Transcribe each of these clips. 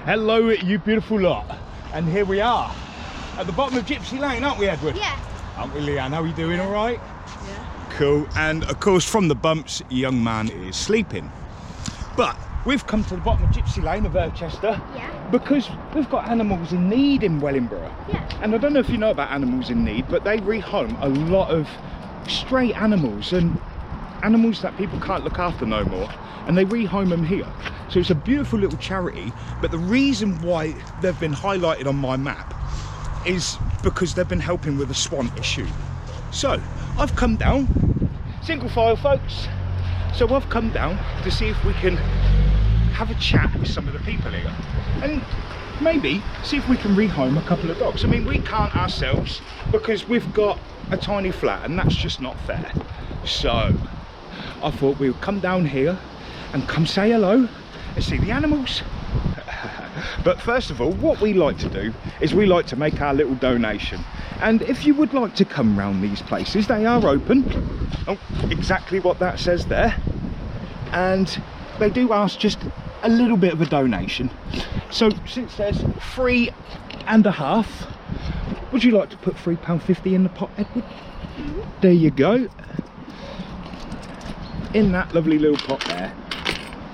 Hello, you beautiful lot. And here we are at the bottom of Gypsy Lane, aren't we, Edward? Yeah. Aren't we, Leanne? How are you doing? All right? Yeah. Cool. And of course, from the bumps, a young man is sleeping. But we've come to the bottom of Gypsy Lane of Chester. Yeah. Because we've got animals in need in Wellingborough. Yeah. And I don't know if you know about animals in need, but they rehome a lot of stray animals and animals that people can't look after no more, and they rehome them here. So it's a beautiful little charity, but the reason why they've been highlighted on my map is because they've been helping with the swan issue. So I've come down, single file folks, so I've come down to see if we can have a chat with some of the people here and maybe see if we can rehome a couple of dogs. I mean, we can't ourselves because we've got a tiny flat and that's just not fair. So I thought we would come down here and come say hello and see the animals. But first of all, what we like to do is we like to make our little donation. And if you would like to come round these places, they are open. Oh, exactly what that says there. And they do ask just a little bit of a donation. So since there's £3.50, would you like to put £3.50 in the pot, Edward? There you go. In that lovely little pot there.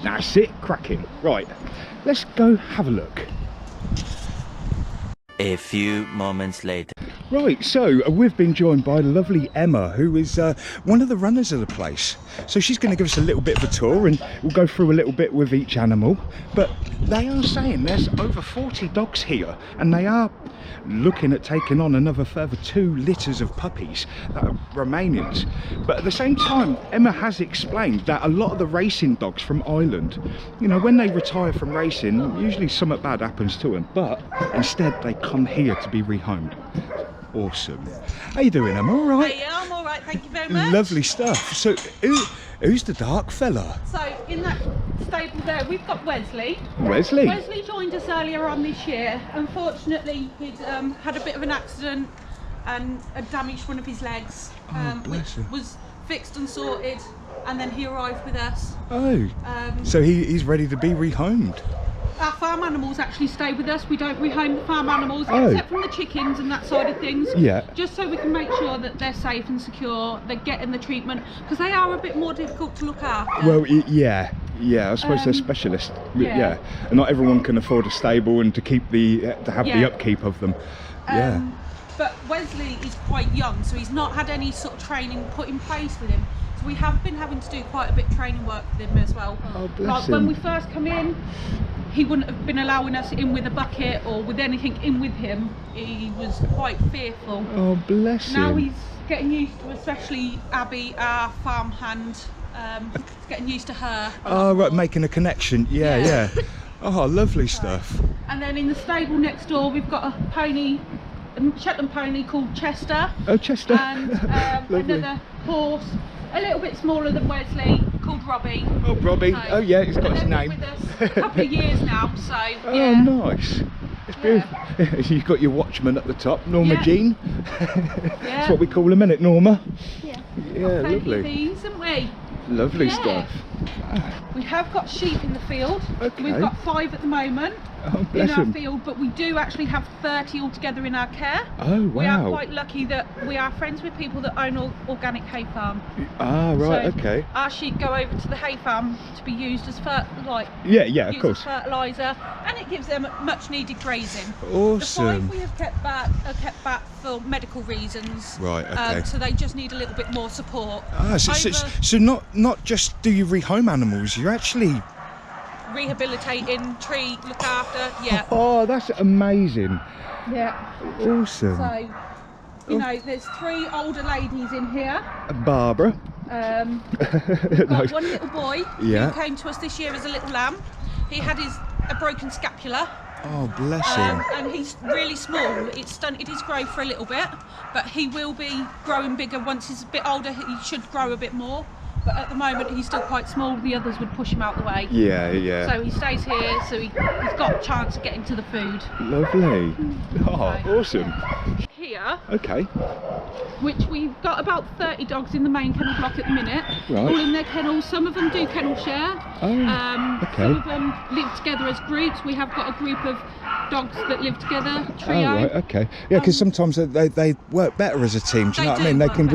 That's it, cracking. Right, let's go have a look. A few moments later. Right, so we've been joined by lovely Emma, who is one of the runners of the place. So she's going to give us a little bit of a tour and we'll go through a little bit with each animal. But they are saying there's over 40 dogs here and they are looking at taking on another further 2 litters of puppies that are Romanians. But at the same time, Emma has explained that a lot of the racing dogs from Ireland, you know, when they retire from racing, usually something bad happens to them, but instead they come here to be rehomed. Awesome. How you doing, Emma? All right? Yeah, I'm all right, thank you very much. Lovely stuff. So who's the dark fella? So in that stable there, we've got Wesley. Wesley? Wesley joined us earlier on this year. Unfortunately, he'd had a bit of an accident and had damaged one of his legs, bless him. which was fixed and sorted, and then he arrived with us. Oh, so he's ready to be rehomed. Our farm animals actually stay with us. We don't rehome the farm animals, except from the chickens and that side of things. Yeah. Just so we can make sure that they're safe and secure, they're getting the treatment, because they are a bit more difficult to look after. Well, yeah, I suppose they're specialists. Yeah. And not everyone can afford a stable and to keep the upkeep of them. But Wesley is quite young, so he's not had any sort of training put in place with him. So we have been having to do quite a bit of training work with him as well. Oh, bless like him. when we first come in, he wouldn't have been allowing us in with a bucket or with anything in with him. He was quite fearful. Oh, bless him. Now he's getting used to, especially Abby, our farm hand, getting used to her. Oh, right, making a connection. Yeah. Oh, lovely stuff. And then in the stable next door, we've got a pony, a Shetland pony called Chester. Oh, Chester. And another horse, a little bit smaller than Wesley, called Robbie. Oh, Robbie. So, Oh, yeah, he's got his name. With us a couple of years now, so Oh, yeah. nice. It's beautiful. You've got your watchman at the top, Norma Jean. That's what we call them, isn't it, Norma? Yeah, Lovely. these, haven't we? Lovely Yeah. stuff. We have got sheep in the field. Okay. We've got 5 at the moment Oh, in bless our him. field, but we do actually have 30 altogether in our care. Oh, We are wow. quite lucky that we are friends with people that own an organic hay farm. Ah, right, So okay. Our sheep go over to the hay farm to be used as Yeah, of used course. as fertiliser, and it gives them much needed grazing. Awesome. The 5 we have kept back for medical reasons. Right, okay. So they just need a little bit more support. Ah, so not just do you rehome animals, you're actually... Rehabilitating, treat, look after, yeah. Oh, that's amazing. Yeah. Awesome. So, you know, there's 3 older ladies in here. Barbara. We've got one little boy Yeah. who came to us this year as a little lamb. He had a broken scapula. Oh, bless him. And he's really small. It stunted his growth for a little bit, but he will be growing bigger once he's a bit older. He should grow a bit more. But at the moment he's still quite small. The others would push him out the way. Yeah. So he stays here, so he's got a chance of getting to the food. Lovely. Oh, So, awesome. Here here, Okay. which we've got about 30 dogs in the main kennel block at the minute, Right. all in their kennels. Some of them do kennel share. Okay. Some of them live together as groups. We have got a group of dogs that live together, trio. Oh, right, okay. Yeah, because sometimes they work better as a team. Do you know what I mean? They can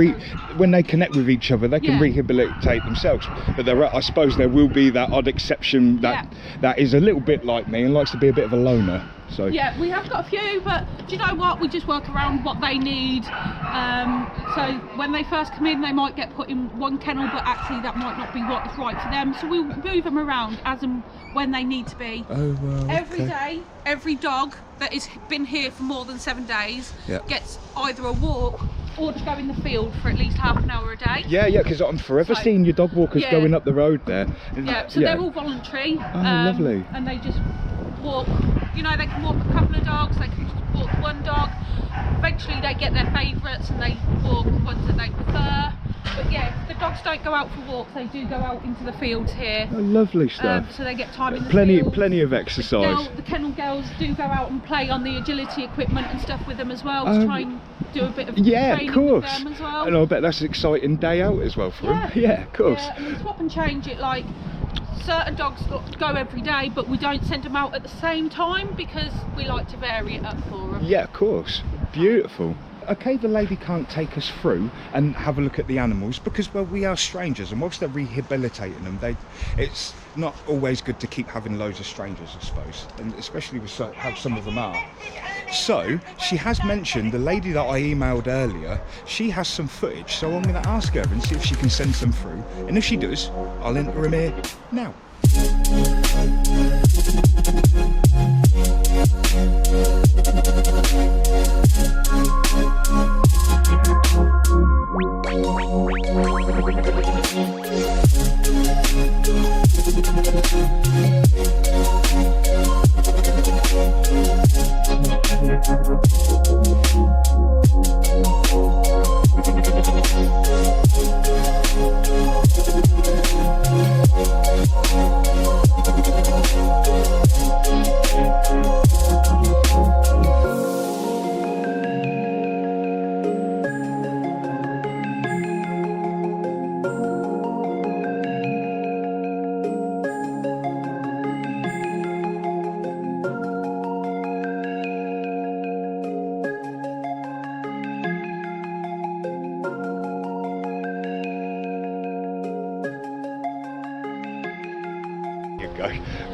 when they connect with each other, they can rehabilitate themselves. But I suppose there will be that odd exception that is a little bit like me and likes to be a bit of a loner. So yeah, we have got a few, but do you know what? We just work around what they need. So when they first come in, they might get put in one kennel, but actually that might not be what is right for them. So we'll move them around as and when they need to be. Oh, well, Every day, every dog that has been here for more than 7 days gets either a walk or to go in the field for at least half an hour a day. Yeah, because I'm forever seeing your dog walkers going up the road there. So they're all voluntary. Oh, lovely. And they just walk, you know, they can walk a couple of dogs, they can just walk one dog. Eventually they get their favourites and they walk the ones that they prefer. But yeah, the dogs don't go out for walks, they do go out into the fields here. Oh, lovely stuff. So they get time in the field. Plenty of exercise. The kennel girls do go out and play on the agility equipment and stuff with them as well, to try and do a bit of training with them as well. And I bet that's an exciting day out as well for them. Yeah, of course. Yeah, and we swap and change it, like certain dogs go every day, but we don't send them out at the same time because we like to vary it up for them. Yeah, of course. Beautiful. Okay, the lady can't take us through and have a look at the animals because, well, we are strangers, and whilst they're rehabilitating them, it's not always good to keep having loads of strangers, I suppose, and especially with how some of them are. So she has mentioned, the lady that I emailed earlier, she has some footage, so I'm going to ask her and see if she can send some through, and if she does, I'll enter them here now.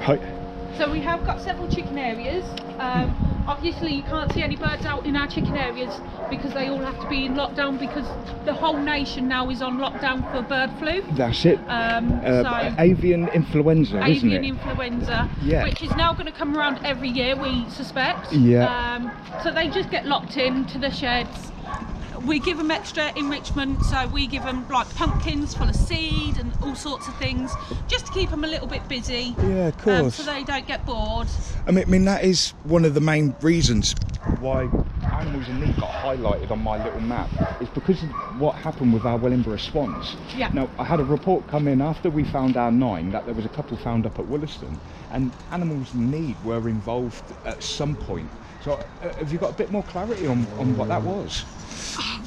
Right. So we have got several chicken areas. Obviously you can't see any birds out in our chicken areas because they all have to be in lockdown because the whole nation now is on lockdown for bird flu. That's it. Avian influenza, isn't it? Avian influenza, yeah. Which is now going to come around every year, we suspect. Yeah. So they just get locked into the sheds. We give them extra enrichment, so we give them like pumpkins full of seed and all sorts of things, just to keep them a little bit busy. Yeah, of course. So they don't get bored. I mean that is one of the main reasons why animals in need got highlighted on my little map. Is because of what happened with our Wellingborough swans. Yeah. Now I had a report come in after we found our 9 that there was a couple found up at Wollaston, and animals in need were involved at some point. So have you got a bit more clarity on what that was?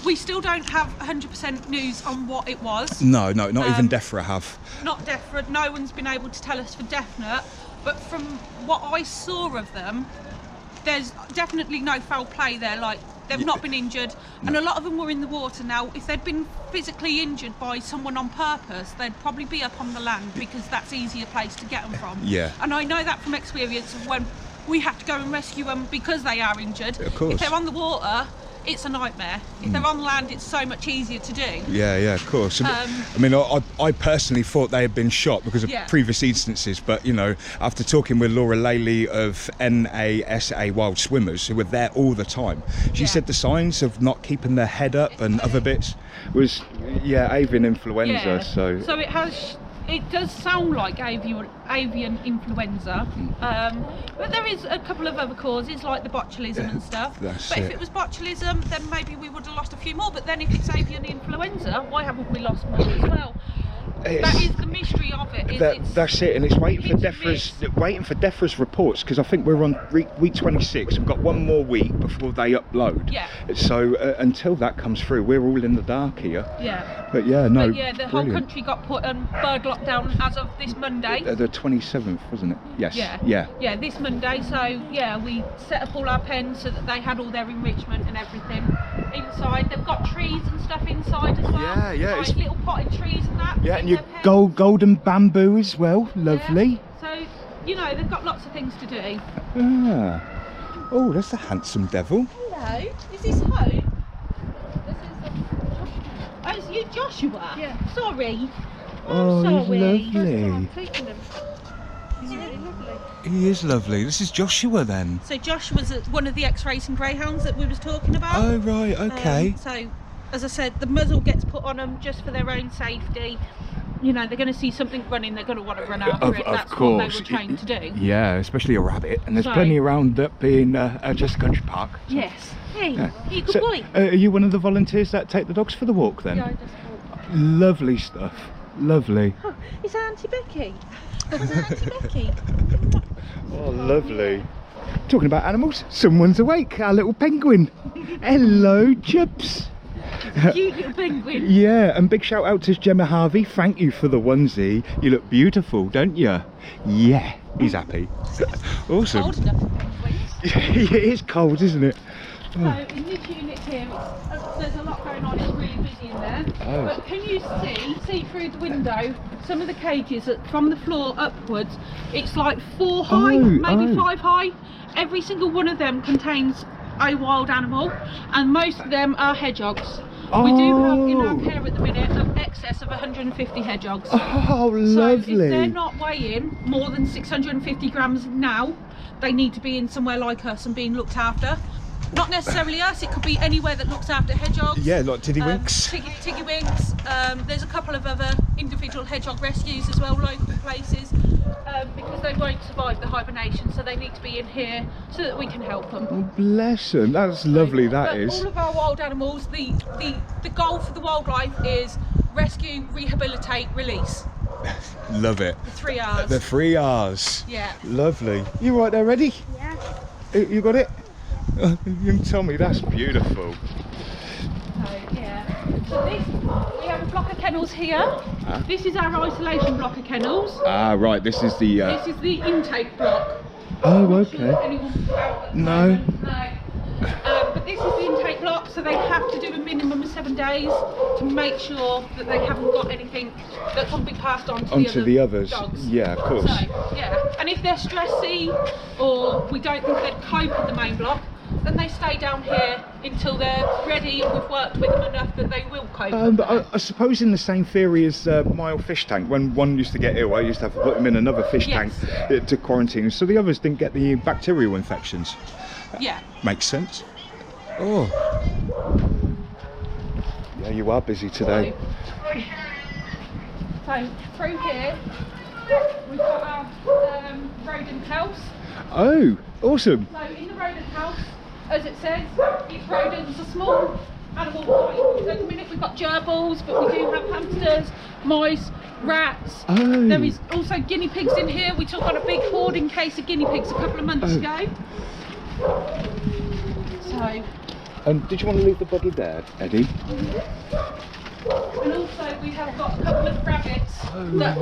We still don't have 100% news on what it was. No, not even DEFRA have. Not DEFRA, no one's been able to tell us for definite, but from what I saw of them, there's definitely no foul play there, like they've not been injured, and a lot of them were in the water. Now, if they'd been physically injured by someone on purpose, they'd probably be up on the land because that's easier place to get them from. Yeah. And I know that from experience of when we have to go and rescue them because they are injured. Of course. If they're on the water, it's a nightmare. If they're on land, it's so much easier to do. Yeah, of course. I mean, I personally thought they had been shot because of previous instances, but you know, after talking with Laura Laley of NASA Wild Swimmers, who were there all the time, she said the signs of not keeping their head up and other bits was avian influenza. Yeah. So it does sound like avian influenza, but there is a couple of other causes like the botulism and stuff. But if it was botulism, then maybe we would have lost a few more. But then if it's avian influenza, why haven't we lost more as well? That is the mystery of it. That's it, and it's waiting for hit and DEFRA's reports, because I think we're on week 26. We've got one more week before they upload. Yeah. So until that comes through, we're all in the dark here. Yeah. But yeah, no. But yeah, the whole country got put on bird lockdown as of this Monday. The 27th, wasn't it? Yes. Yeah, this Monday. So yeah, we set up all our pens so that they had all their enrichment and everything inside. They've got trees and stuff inside as well. Yeah. Like little potted trees and that. Yeah, and your golden bamboo as well. Lovely. Yeah. So, you know, they've got lots of things to do. Ah. Oh, that's a handsome devil. Hello. Is this Hope? This is Oh, it's you, Joshua? Yeah. Sorry. Oh, I'm he's sorry. lovely. He's really lovely. He is lovely. This is Joshua then. So Joshua's one of the ex-racing greyhounds that we was talking about. Oh, right, okay. So, as I said, the muzzle gets put on them just for their own safety. You know, they're going to see something running, they're going to want to run after it. That's of course. what they were trained to do. Yeah, especially a rabbit. And there's So- plenty around up in just Country Park. So. Yes. Hey, Yeah. you good So, boy. are you one of the volunteers that take the dogs for the walk then? Yeah, I just walk. Lovely stuff. Lovely. Oh, it's Auntie Becky. It's Auntie Becky. Oh, lovely. Talking about animals, someone's awake. Our little penguin. Hello, Chubbs. Cute little penguin. Yeah, and big shout out to Gemma Harvey. Thank you for the onesie. You look beautiful, don't you? Yeah, he's happy. Awesome. Cold enough for penguins. It is cold, isn't it? So in this unit here, there's a lot going on. It's really busy in there. Oh. But can you see through the window some of the cages that from the floor upwards? It's like 4 high, maybe 5 high. Every single one of them contains a wild animal, and most of them are hedgehogs. We do have in our care at the minute an excess of 150 hedgehogs. Oh, So lovely. if they're not weighing more than 650 grams now, they need to be in somewhere like us and being looked after. Not necessarily us, it could be anywhere that looks after hedgehogs. Yeah, like Tiddywinks. Tiddywinks. There's a couple of other individual hedgehog rescues as well, local places, because they won't survive the hibernation, so they need to be in here so that we can help them. Oh, bless them. That's lovely, that But is. all of our wild animals, the goal for the wildlife is rescue, rehabilitate, release. Love it. The 3 R's. The 3 R's. Yeah. Lovely. You right there, ready? Yeah. You got it? You can tell me, that's beautiful. So yeah, so we have a block of kennels here. This is our isolation block of kennels. Ah, right, this is the... This is the intake block. Oh, I'm not sure if okay. anyone's out at the No. moment. No. But this is the intake block, so they have to do a minimum of 7 days to make sure that they haven't got anything that can be passed on to Onto the others. dogs. Yeah, of course. So, yeah, and if they're stressy or we don't think they'd cope in the main block, then they stay down here until they're ready and we've worked with them enough that they will cope. But I suppose in the same theory as my old fish tank, when one used to get ill, I used to have to put him in another fish tank to quarantine, so the others didn't get the bacterial infections. Yeah. Makes sense. Oh. Yeah, you are busy today. So through here, we've got our rodent house. Oh, awesome. So in the rodent house, as it says, each rodent's a small animal type. So at the minute we've got gerbils, but we do have hamsters, mice, rats. Oh. There is also guinea pigs in here. We took on a big hoarding case of guinea pigs a couple of months ago. So. Did you want to leave the buggy there, Eddie? And also we have got a couple of rabbits that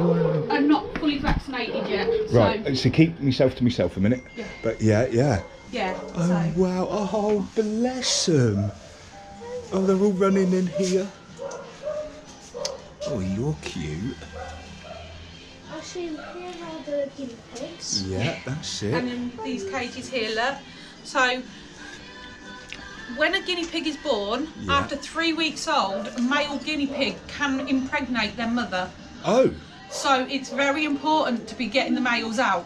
are not fully vaccinated yet. Right, so keep myself to myself a minute. Yeah. But yeah. Yeah. Oh, So. wow. Oh, bless them. Oh, they're all running in here. Oh, you're cute. Actually, here are the guinea pigs. Yeah, that's it. And in these cages here, look. So when a guinea pig is born, after 3 weeks old, a male guinea pig can impregnate their mother. Oh. So it's very important to be getting the males out.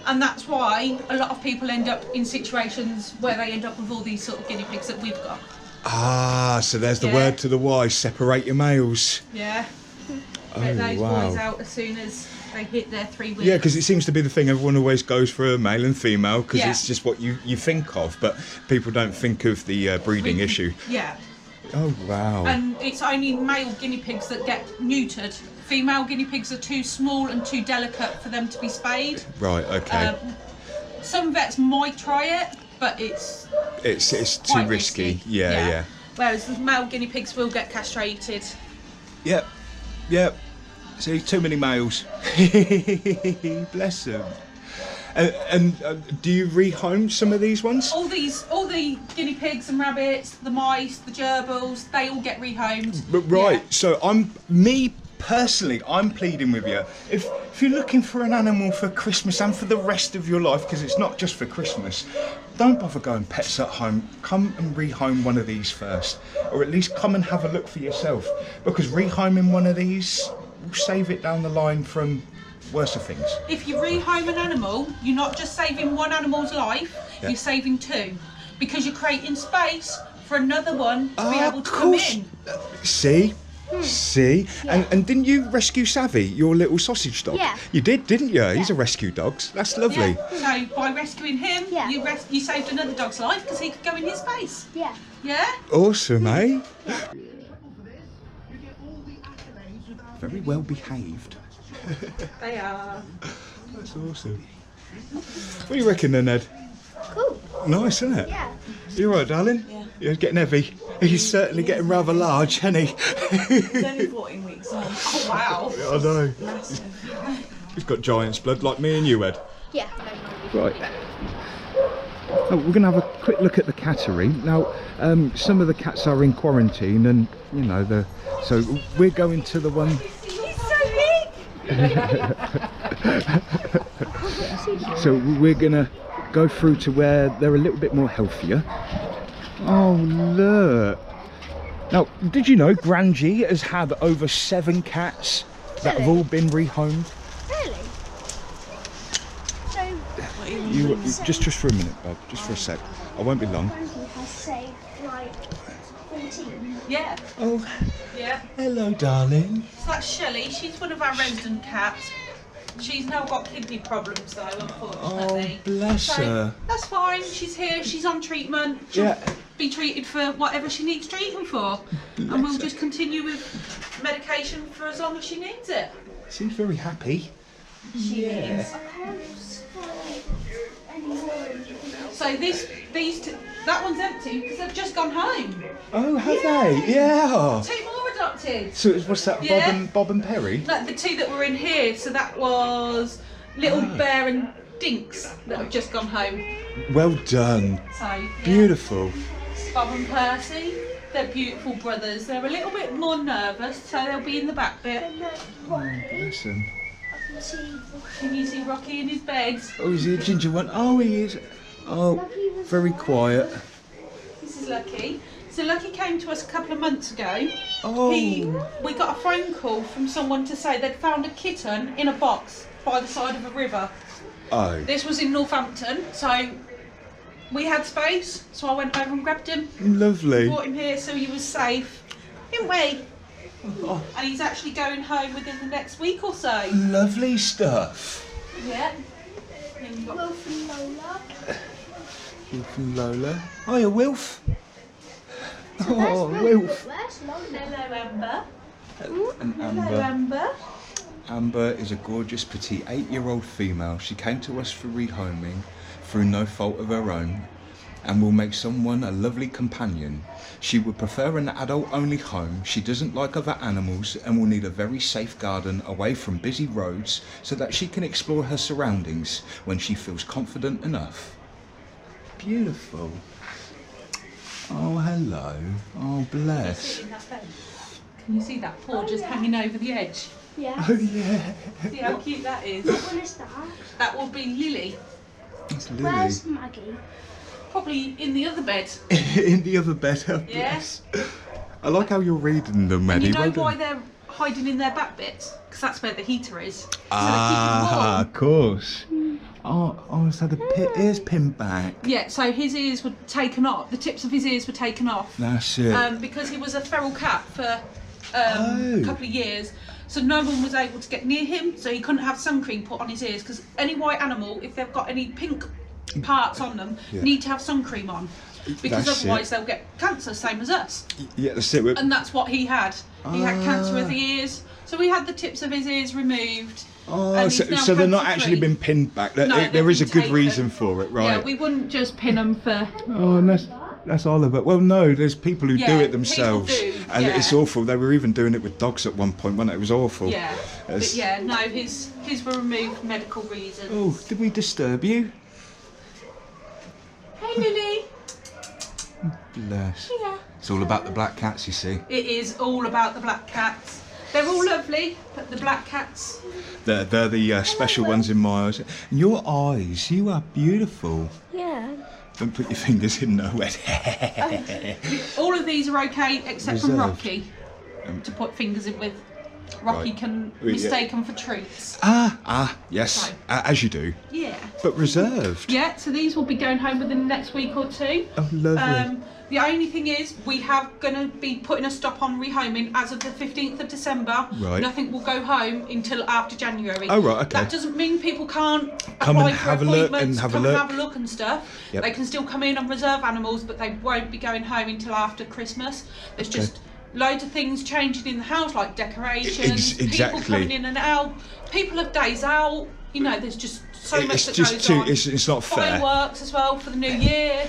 And that's why a lot of people end up in situations where they end up with all these sort of guinea pigs that we've got. Ah, so there's the Yeah. word to the wise, separate your males. Yeah. Oh, Get those wow. boys out as soon as they hit their 3 weeks. Yeah, because it seems to be the thing everyone always goes for a male and female because Yeah. it's just what you think of, but people don't think of the breeding issue. Yeah. Oh, wow. And it's only male guinea pigs that get neutered female guinea pigs are too small and too delicate for them to be spayed. Right, okay. Some vets might try it, but it's It's too quite risky. Yeah. Whereas the male guinea pigs will get castrated. Yep. See, too many males. Bless them. And do you rehome some of these ones? All the guinea pigs and rabbits, the mice, the gerbils, they all get rehomed. But right, Yeah. so personally, I'm pleading with you. If you're looking for an animal for Christmas and for the rest of your life, because it's not just for Christmas, don't bother going pets at home. Come and rehome one of these first, or at least come and have a look for yourself. Because rehoming one of these will save it down the line from worse things. If you rehome an animal, you're not just saving one animal's life, Yeah. you're saving two. Because you're creating space for another one to be able to come in. See? And didn't you rescue Savvy, your little sausage dog? Yeah. You did, didn't you? He's a rescue dog. That's lovely. Yeah. So by rescuing him, Yeah. you saved another dog's life because he could go in his space. Yeah. Yeah? Awesome, eh? Very well behaved. They are. That's awesome. What do you reckon then, Ed? Cool. Nice, isn't it? Yeah. You all right, darling? Yeah. You're getting heavy. He's certainly getting rather large, isn't he? He's only 14 weeks old. Oh, wow. I know. Massive. He's got giant's blood like me and you, Ed. Yeah. Right. Oh, we're going to have a quick look at the cattery. Now, some of the cats are in quarantine and, you know, so we're going to the one... He's so big! So we're going to go through to where they're a little bit more healthier. Oh, look. Now, did you know Grangie has had over 7 cats that have all been rehomed? Really? So, You just for a minute, bud. Just for a sec. I won't be long. Frankie has saved like 14. Yeah. Oh, Yeah. hello, darling. So that's Shelley. She's one of our resident cats. She's now got kidney problems though, unfortunately. Oh, bless So her. that's fine. She's here. She's on treatment. She'll Yeah. be treated for whatever she needs treating for, and we'll just continue with medication for as long as she needs it. Seems very happy. Yeah. So that one's empty because they've just gone home. Oh, have they? Yeah. 2 more adopted. So what's that? Yeah. Bob and Perry. Like the 2 that were in here. So that was Little Bear and Dinks that have just gone home. Well done. So yeah. Beautiful. Bob and Percy, they're beautiful brothers. They're a little bit more nervous, so they'll be in the back bit. Bless him. Can you see Rocky in his bed? Oh, is he a ginger one? Oh, he is. Oh, very quiet. This is Lucky. So Lucky came to us a couple of months ago. Oh. We got a phone call from someone to say they'd found a kitten in a box by the side of a river. Oh. This was in Northampton, so we had space, so I went over and grabbed him, Lovely. brought him here so he was safe, didn't we? Oh, And he's actually going home within the next week or so. lovely stuff. Yeah. And you've got- Wolf and Lola. Wolf and Lola. Hiya, Wilf. So Oh, there's Wilf. Where's Lola? Hello, Amber. And Hello, Amber. Amber. Amber is a gorgeous petite 8-year-old female. She came to us for rehoming through no fault of her own and will make someone a lovely companion. She would prefer an adult-only home. She doesn't like other animals and will need a very safe garden away from busy roads so that she can explore her surroundings when she feels confident enough. Beautiful. Oh, hello. Oh, bless. Can you see that paw just hanging over the edge? Yeah. Oh, yeah. See how cute that is? What is that? That will be Lily. It's Lily. Where's Maggie? Probably in the other bed. In the other bed. Oh, Yeah. bless. I like how you're reading them, And Maddie. you know Well why done. they're hiding in their back bits? Because that's where the heater is. So Ah, of course. Oh, so the ears pinned back. yeah, so his ears were taken off. The tips of his ears were taken off. That's it. Because he was a feral cat for Oh. a couple of years. So no one was able to get near him, so he couldn't have sun cream put on his ears. Because any white animal, if they've got any pink parts on them, Yeah. need to have sun cream on. Because That's otherwise it. they'll get cancer, same as us. Yeah, that's it. And that's what he had. He had cancer of the ears, So we had the tips of his ears removed. Oh, and so, he's now so they're not cancer-free. actually been pinned back. No, There they've is a been good taken. reason for it, right? Yeah, we wouldn't just pin them for. Oh, and that's Oliver. Well, no, there's people who Yeah, do it people themselves, do, and yeah. it's awful. They were even doing it with dogs at one point, wasn't it? It was awful. Yeah. It's- But yeah, no, his were removed for medical reasons. Oh, did we disturb you? Hey, Lily. Bless. Yeah. It's all about the black cats, you see. It is all about the black cats. They're all lovely, but the black cats. They're the special ones in my eyes. And your eyes, you are beautiful. Yeah. Don't put your fingers in nowhere. All of these are okay, except from Reserved. Rocky, to put fingers in with. Rocky Right. can Yeah. mistake them for treats. Yes, Right. as you do. Yeah. But reserved. Yeah, so these will be going home within the next week or two. Oh, lovely. The only thing is, we have going to be putting a stop on rehoming as of the 15th of December. Right. Nothing will go home until after January. Oh, right, okay. That doesn't mean people can't Come apply and for have a look and appointments, have a come look. and have a look and stuff. Yep. They can still come in and reserve animals, but they won't be going home until after Christmas. There's just loads of things changing in the house, like decorations, Exactly. people coming in and out, people have days out. You know, there's just so much It's that just goes too. on. It's not fair. Fireworks as well for the new year.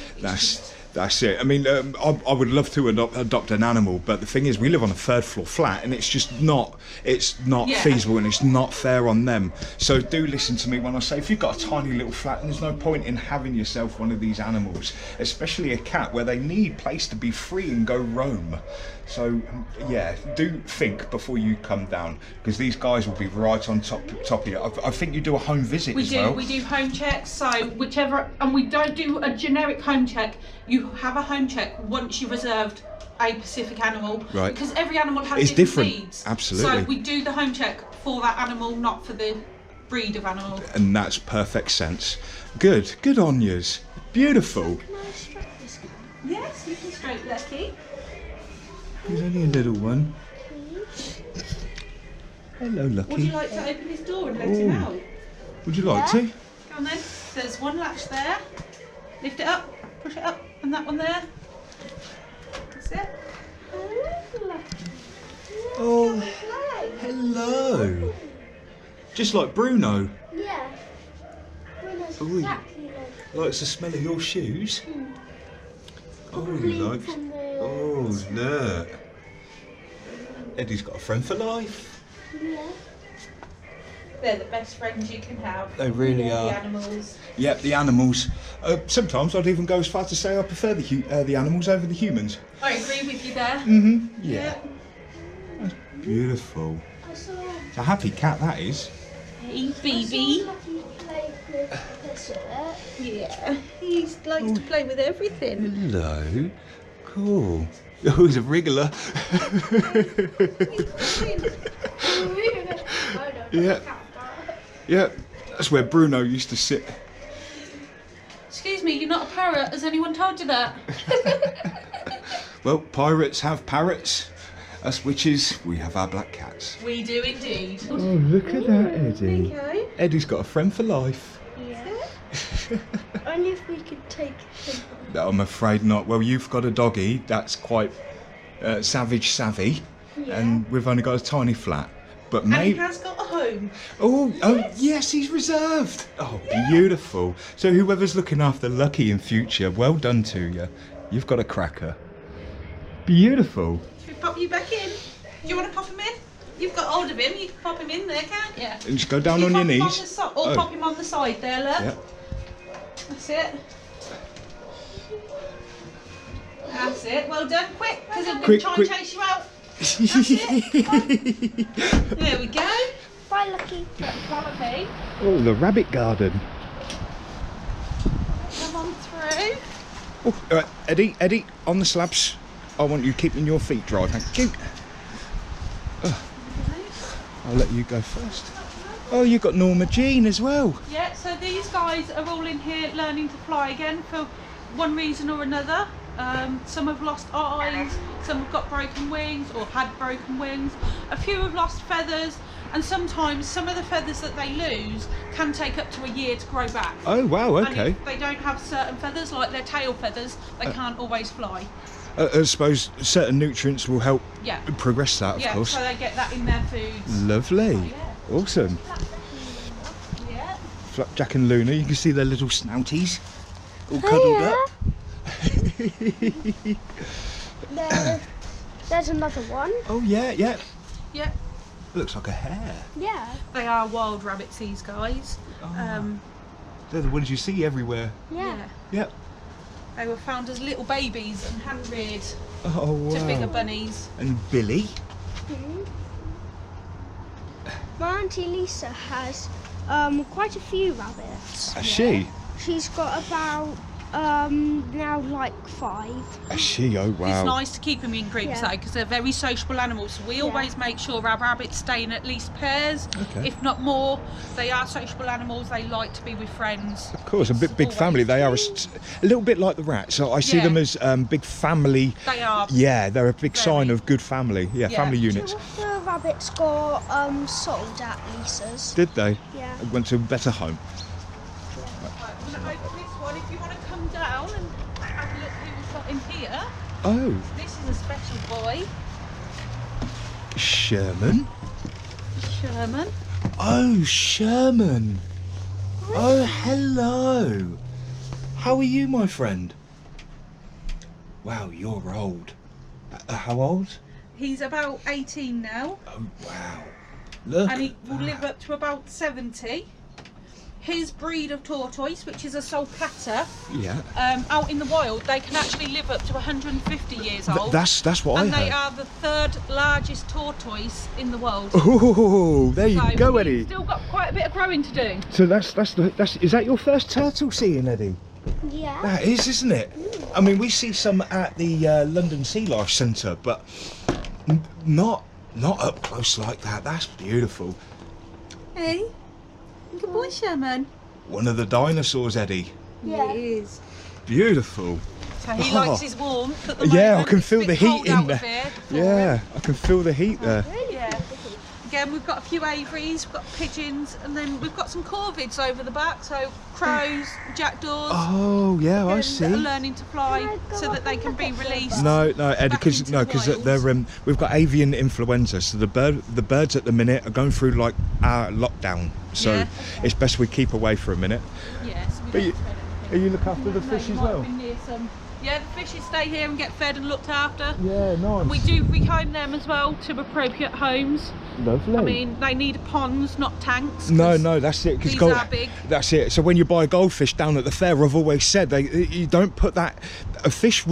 That's it. I mean, I would love to adopt an animal, but the thing is, we live on a third floor flat, and it's just not. It's not Yeah. feasible, and it's not fair on them. So do listen to me when I say, if you've got a tiny little flat, there's no point in having yourself one of these animals, especially a cat, where they need place to be free and go roam. So yeah, do think before you come down, because these guys will be right on top of you. I think you do a home visit We as do. well. We do home checks. So whichever, and we don't do a generic home check. You have a home check once you've reserved a specific animal, Right. because every animal has It's different different, needs. absolutely. So we do the home check for that animal, not for the breed of animal. And that's perfect sense. Good on yous. Beautiful. Can I strap this guy? Yes, you can stroke Lucky. He's only a little one. Hello, Lucky. Would you like to open his door and let him Ooh. out? Would you like to? Go on then. There's one latch there. Lift it up, push it up, and that one there. That's it. Oh, hello. Just like Bruno. Yeah. Bruno's Ooh. exactly like Likes the smell of your shoes. Oh, he Probably likes. from the- Oh, look. Eddie's got a friend for life. Yeah. They're the best friends you can have. They really The are. animals. Yep, the animals. Sometimes I'd even go as far to say I prefer the animals over the humans. I agree with you there. Yeah. Beautiful. I saw It's a happy cat, that is. Hey, I baby. saw Lucky play with this with it. Yeah, he likes to play with everything. Hello. Cool. Oh, he's a wriggler. Yeah. Yeah, that's where Bruno used to sit. Excuse me, you're not a parrot. Has anyone told you that? Well, pirates have parrots. Us witches, we have our black cats. We do indeed. Oh, look at that, Eddie. Okay. Eddie's got a friend for life. Yeah. Only if we could take him. No, I'm afraid not. Well, you've got a doggy that's quite savvy, and we've only got a tiny flat. But And he maybe. has got a home. Oh, yes, he's reserved. Oh, beautiful. So whoever's looking after Lucky in future, well done to you. You've got a cracker. Beautiful. Should we pop you back in? Do you want to pop him in? You've got hold of him. You can pop him in there, can't you? And just go down You on your pop him knees. the or Oh. pop him on the side there, look. Yeah. That's it. That's it. Well done. Quick, because he'll Quick, try quick. and chase you out. That's it. There we go. Bye, Lucky. Quality. Oh, the rabbit garden. Come on through. Oh, all right, Eddie, on the slabs. I want you keeping your feet dry, thank you. I'll let you go first. Oh, you've got Norma Jean as well. Yeah, so these guys are all in here learning to fly again for one reason or another. Some have lost eyes, some have got broken wings or had broken wings. A few have lost feathers, and sometimes some of the feathers that they lose can take up to a year to grow back. Oh, wow, And okay. if they don't have certain feathers, like their tail feathers, they can't always fly. I suppose certain nutrients will help Yeah. progress that, of Yeah, course. so they get that in their foods. Lovely. Yeah. Awesome. Yeah. Flapjack and Luna, you can see their little snouties all cuddled up. There's another one. Oh yeah, yeah. Yeah. Looks like a hare. Yeah. They are wild rabbits, these guys. They're the ones you see everywhere. Yeah. Yep. They were found as little babies and hand reared Oh wow. to bigger bunnies. And Billy. My Auntie Lisa has quite a few rabbits. Has she? She's got about now like 5. Has she? Oh wow. It's nice to keep them in groups Yeah. though, because they're very sociable animals. So we always make sure our rabbits stay in at least pairs, Okay. if not more. They are sociable animals. They like to be with friends. Of course, a big Always. family. They are a little bit like the rats. So I see Yeah. them as big family. They are. Yeah, they're a big Very. sign of good family. Yeah, Yeah. family Two units. of the rabbits got sold at Lisa's. Did they? Yeah. Went to a better home. Right, I'm going to open this one. If you want to come down and have a look who we've got in here. Oh, This is a special boy, Sherman. Sherman. Oh, Sherman. Oh, hello. How are you, my friend? Wow, you're old. How old? He's about 18 now, Oh, wow. Look. and he will at live that. up to about 70. His breed of tortoise, which is a sulcata, Yeah. out in the wild, they can actually live up to 150 years old. That's what and I they heard. are the 3rd largest tortoise in the world. Oh, there you So go, we've Eddie. Still got quite a bit of growing to do. So that's is that your first turtle seeing, Eddie? Yeah. That is, isn't it? I mean, we see some at the London Sea Life Centre, but not up close like that. That's beautiful. Hey, good boy, Sherman. One of the dinosaurs, Eddie. Yeah. He is. Beautiful. So he Oh. likes his warmth at the Yeah, I moment. can It's a feel bit the heat cold in out there. of here for Yeah, him. I can feel the heat there. Really? Yeah. Again, we've got a few aviaries, we've got pigeons, and then we've got some corvids over the back, so crows, jackdaws. Oh, yeah, I again, see. that are learning to fly Can I go so that up they and can look be at them? released. No, Eddie, back because into no, the because wild. they're we've got avian influenza, so the birds at the minute are going through like our lockdown. So Yeah. it's best we keep away for a minute. Yeah, so we But don't you, spread are anything. you look after the No, fish you as might well? have been near some. Yeah, the fishes stay here and get fed and looked after. Yeah, nice. We do rehome them as well to appropriate homes. Lovely. I mean, they need ponds, not tanks. No, 'cause that's it. 'Cause these are big. That's it. So when you buy goldfish down at the fair, I've always said you don't put that. Fish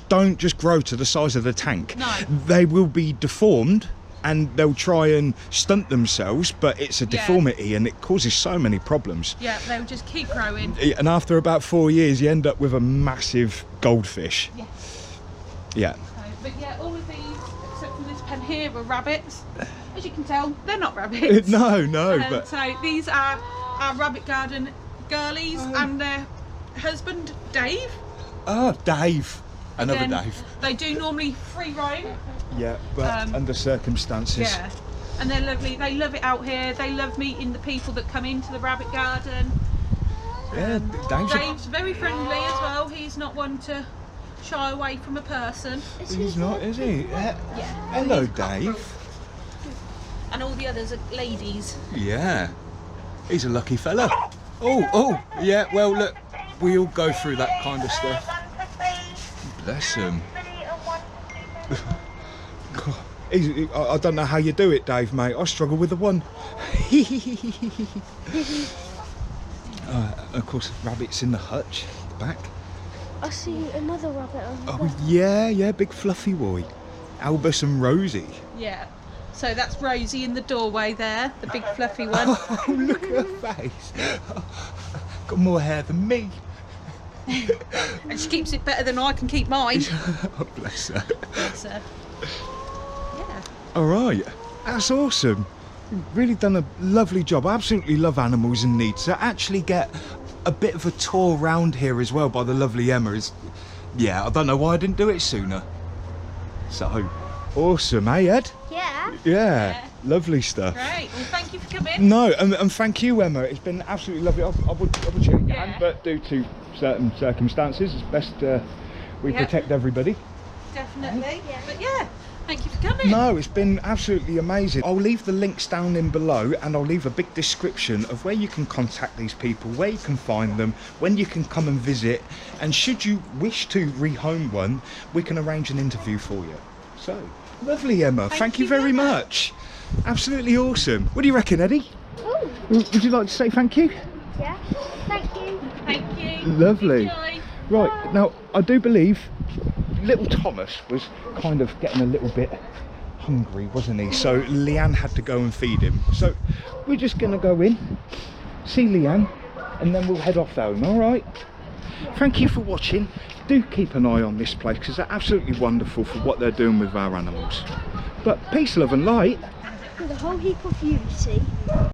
don't just grow to the size of the tank. No. They will be deformed, and they'll try and stunt themselves. But it's a Yeah. deformity, and it causes so many problems. Yeah, they'll just keep growing. And after about 4 years, you end up with a massive goldfish. Yeah. Yeah. So, but yeah, all of these, except for this pen here, are rabbits. As you can tell, they're not rabbits. No, And so these are our rabbit garden girlies and their husband, Dave. Oh, Dave. Another Again, Dave. They do normally free roam. Yeah, but under circumstances. Yeah. And they're lovely. They love it out here. They love meeting the people that come into the rabbit garden. Yeah, Dave's Dave's very friendly as well. He's not one to shy away from a person. He's not, is he? Yeah. Hello, He's cutthroat. Dave. And all the others are ladies. Yeah, he's a lucky fella. Oh, yeah. Well, look, we all go through that kind of stuff. Bless him. I don't know how you do it, Dave, mate. I struggle with the one. Of course, rabbits in the hutch, at the back. I see another rabbit over Oh, yeah, big fluffy boy. Albus and Rosie. Yeah. So that's Rosie in the doorway there, the big fluffy one. Oh, look at her face. Got more hair than me. And she keeps it better than I can keep mine. Oh, bless her. So, yeah. All right, that's awesome. You've really done a lovely job. I absolutely love animals in need. To actually get a bit of a tour round here as well by the lovely Emma is, yeah, I don't know why I didn't do it sooner. So, awesome, eh, Ed? Yeah. Yeah, lovely stuff. Great. Well, thank you for coming. No, and thank you, Emma. It's been absolutely lovely. I would shake your Yeah. hand, but due to certain circumstances, it's best we Yeah. protect everybody. definitely. Yeah. But yeah, thank you for coming. No, it's been absolutely amazing. I'll leave the links down in below, and I'll leave a big description of where you can contact these people, where you can find them, when you can come and visit, and should you wish to rehome one, we can arrange an interview for you. So, lovely, Emma. Thank you very much. Absolutely awesome. What do you reckon, Eddie? Oh, Would you like to say thank you? yeah. Thank you. Thank you. Lovely. Enjoy. Right, now I do believe little Thomas was kind of getting a little bit hungry, wasn't he? So Leanne had to go and feed him. So we're just going to go in, see Leanne, and then we'll head off home, all right? Thank you for watching. Do keep an eye on this place because they're absolutely wonderful for what they're doing with our animals. But peace, love and light. With a whole heap of unity.